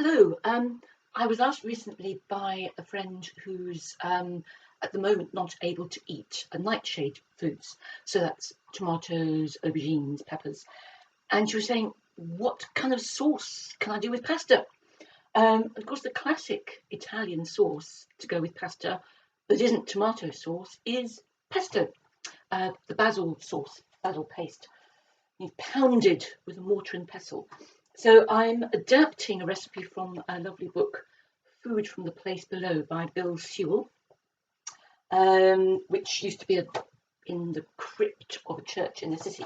Hello. I was asked recently by a friend who's at the moment not able to eat a nightshade foods. So that's tomatoes, aubergines, peppers. And she was saying, what kind of sauce can I do with pasta? Of course, the classic Italian sauce to go with pasta that isn't tomato sauce is pesto, the basil sauce, basil paste. You've pounded with a mortar and pestle. So I'm adapting a recipe from a lovely book, Food from the Place Below by Bill Sewell, which used to be in the crypt of a church in the city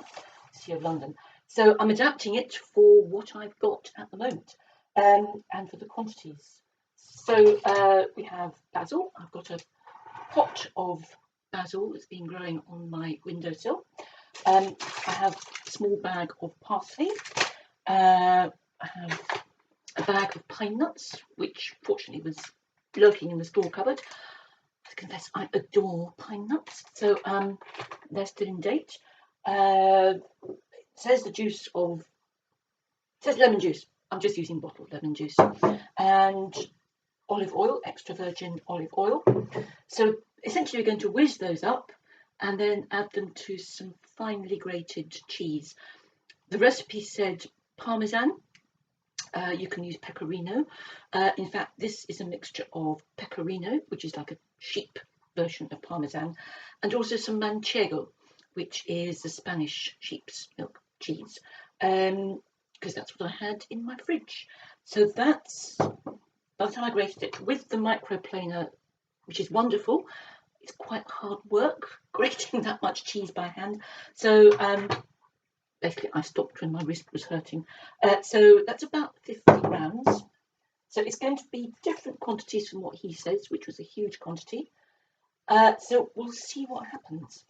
of London. So I'm adapting it for what I've got at the moment and for the quantities. So we have basil. I've got a pot of basil that's been growing on my windowsill. I have a small bag of parsley. I have a bag of pine nuts, which fortunately was lurking in the store cupboard. I confess I adore pine nuts, so they're still in date. It says lemon juice. I'm just using bottled lemon juice, and olive oil, extra virgin olive oil. So essentially we're going to whiz those up and then add them to some finely grated cheese. The recipe said Parmesan. You can use Pecorino. In fact, this is a mixture of Pecorino, which is like a sheep version of Parmesan, and also some Manchego, which is the Spanish sheep's milk cheese, because that's what I had in my fridge. So that's, by the time I grated it with the microplaner, which is wonderful. It's quite hard work grating that much cheese by hand. So basically I stopped when my wrist was hurting. So that's about 50 grams. So it's going to be different quantities from what he says, which was a huge quantity. So we'll see what happens.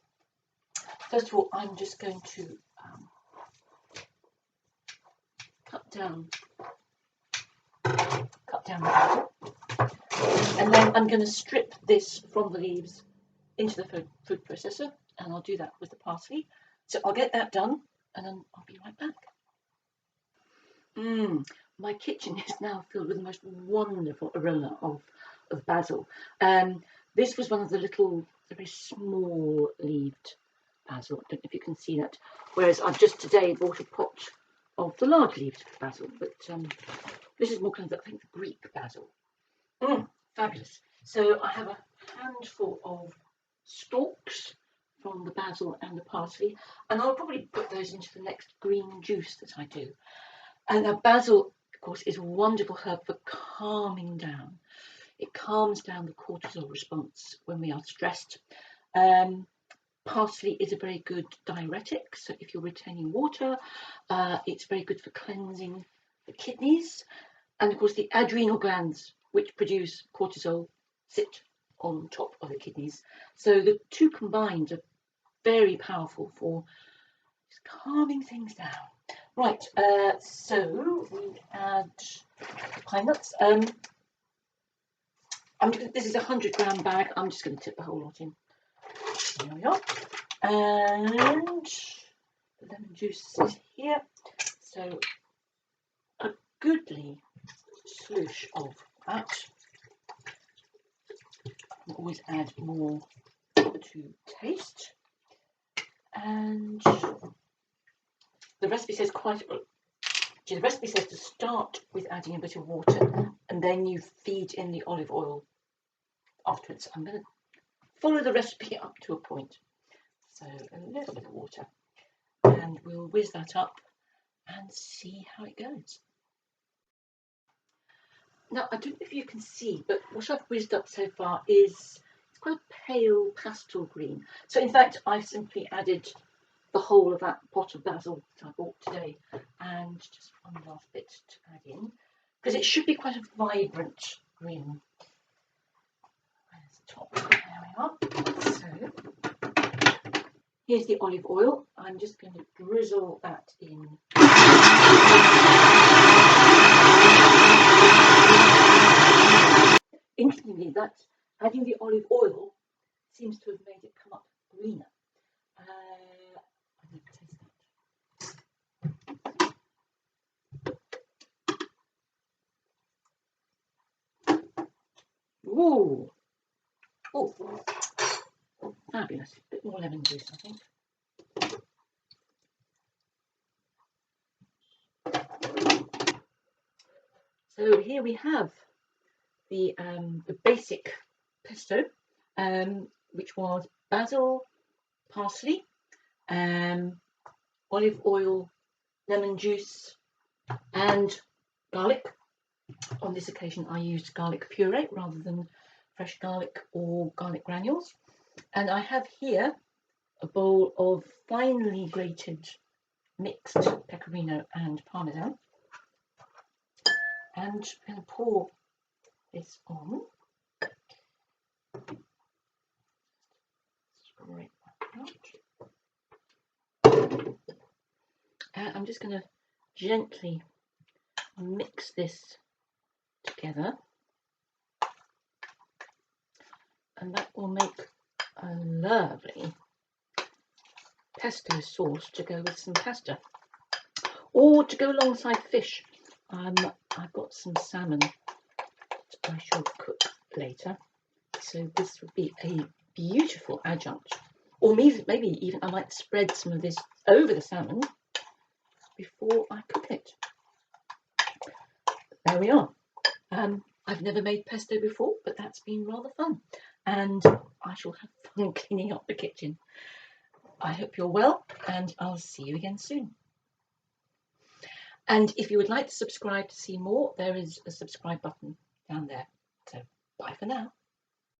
First of all, I'm just going to cut down the basil. And then I'm going to strip this from the leaves into the food processor, and I'll do that with the parsley. So I'll get that done, and then I'll be right back. My kitchen is now filled with the most wonderful aroma of basil. This was one of the little, very small leaved basil. I don't know if you can see that. Whereas I've just today bought a pot of the large leaved basil, but this is more kind of, I think, the Greek basil. Fabulous. So I have a handful of stalks from the basil and the parsley, and I'll probably put those into the next green juice that I do. And now basil, of course, is a wonderful herb for calming down. It calms down the cortisol response when we are stressed. Parsley is a very good diuretic, so if you're retaining water, it's very good for cleansing the kidneys. And of course, the adrenal glands, which produce cortisol, sit on top of the kidneys. So the two combined are very powerful for just calming things down. Right, so we add pine nuts. This is a 100-gram bag. I'm just going to tip the whole lot in. There we are. And the lemon juice is here. So a goodly sloosh of that. I'll always add more to taste. And the recipe says the recipe says to start with adding a bit of water and then you feed in the olive oil afterwards. I'm going to follow the recipe up to a point. So a little bit of water, and we'll whiz that up and see how it goes. Now, I don't know if you can see, but what I've whizzed up so far is it's quite a pale pastel green. So in fact, I've simply added the whole of that pot of basil that I bought today, and just one last bit to add in, because it should be quite a vibrant green. Where's the top? There we are. So here's the olive oil. I'm just going to drizzle that in. Interestingly, that adding the olive oil seems to have made it come up greener. I'm going to taste that. Ooh, oh, fabulous. A bit more lemon juice, I think. So here we have the basic pesto, which was basil, parsley, olive oil, lemon juice, and garlic. On this occasion, I used garlic puree rather than fresh garlic or garlic granules. And I have here a bowl of finely grated mixed pecorino and parmesan. And I'm going to pour this on. Scrape that out. And I'm just going to gently mix this together, and that will make a lovely pesto sauce to go with some pasta or to go alongside fish. I've got some salmon that I shall cook later, so this would be a beautiful adjunct. Or maybe even I might spread some of this over the salmon before I cook it. There we are. I've never made pesto before, but that's been rather fun, and I shall have fun cleaning up the kitchen. I hope you're well, and I'll see you again soon. And if you would like to subscribe to see more, there is a subscribe button down there. So bye for now.